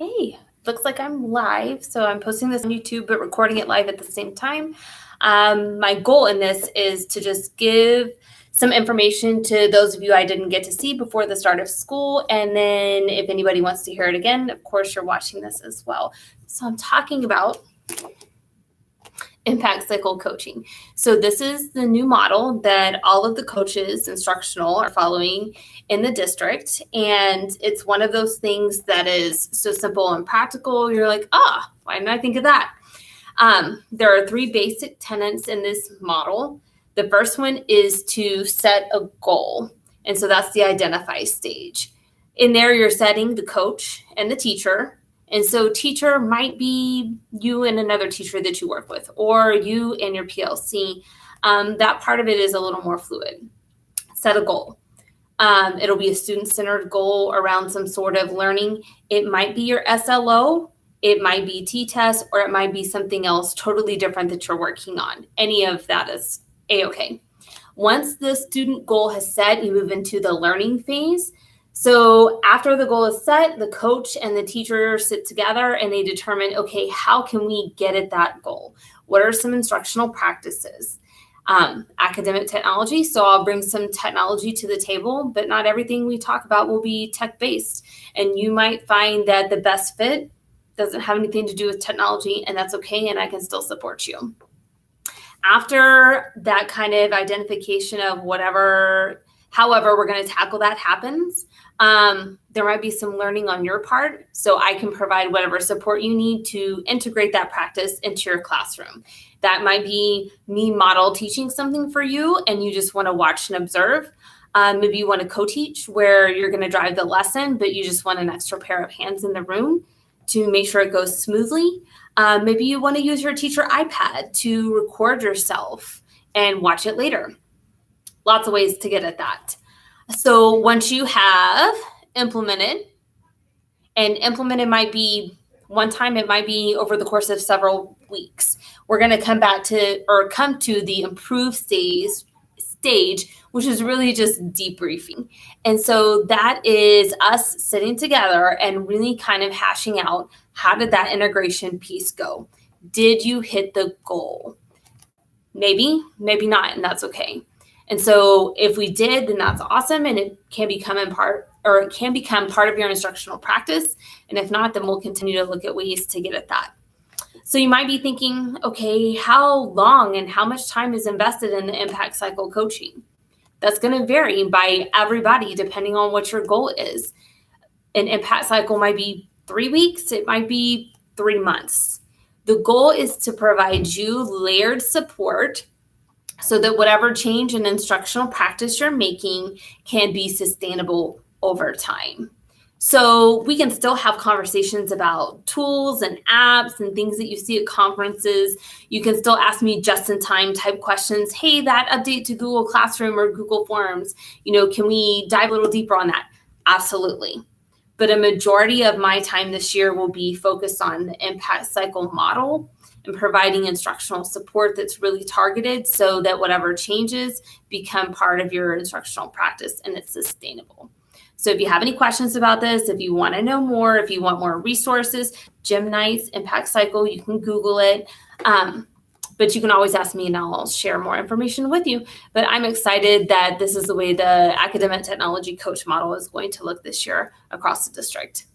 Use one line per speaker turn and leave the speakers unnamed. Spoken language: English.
Hey, looks like I'm live. So I'm posting this on YouTube, but recording it live at the same time. My goal in this is to just give some information to those of you I didn't get to see before the start of school. And then if anybody wants to hear it again, of course, you're watching this as well. So I'm talking about impact cycle coaching. So this is the new model that all of the coaches instructional are following in the district. And it's one of those things that is so simple and practical. You're like, why didn't I think of that? There are three basic tenets in this model. The first one is to set a goal. And so that's the identify stage. In there, you're setting the coach and the teacher. And so teacher might be you and another teacher that you work with, or you and your PLC. That part of it is a little more fluid. Set a goal. It'll be a student-centered goal around some sort of learning. It might be your SLO, it might be T-test, or it might be something else totally different that you're working on. Any of that is A-okay. Once the student goal has set, you move into the learning phase. So after the goal is set, the coach and the teacher sit together and they determine, okay, how can we get at that goal? What are some instructional practices? Academic technology. So I'll bring some technology to the table, but not everything we talk about will be tech-based. And you might find that the best fit doesn't have anything to do with technology, and that's okay, and I can still support you. After that kind of identification of however we're going to tackle that happens, there might be some learning on your part, so I can provide whatever support you need to integrate that practice into your classroom. That might be me model teaching something for you, and you just want to watch and observe. Maybe you want to co-teach where you're going to drive the lesson, but you just want an extra pair of hands in the room to make sure it goes smoothly. Maybe you want to use your teacher iPad to record yourself and watch it later. Lots of ways to get at that. So once you have implemented, and implemented might be one time, it might be over the course of several weeks. We're going to come to the improved stage, which is really just debriefing. And so that is us sitting together and really kind of hashing out, how did that integration piece go? Did you hit the goal? Maybe, maybe not, and that's okay. And so if we did, then that's awesome, and it can become part of your instructional practice. And if not, then we'll continue to look at ways to get at that. So you might be thinking, okay, how long and how much time is invested in the impact cycle coaching? That's going to vary by everybody depending on what your goal is. An impact cycle might be 3 weeks, it might be 3 months. The goal is to provide you layered support so that whatever change in instructional practice you're making can be sustainable over time. So we can still have conversations about tools and apps and things that you see at conferences. You can still ask me just-in-time type questions. Hey, that update to Google Classroom or Google Forms, can we dive a little deeper on that? Absolutely. But a majority of my time this year will be focused on the impact cycle model and providing instructional support that's really targeted so that whatever changes become part of your instructional practice and it's sustainable. So if you have any questions about this, if you want to know more, if you want more resources, Gym Nights, Impact Cycle, you can Google it. But you can always ask me and I'll share more information with you. But I'm excited that this is the way the academic technology coach model is going to look this year across the district.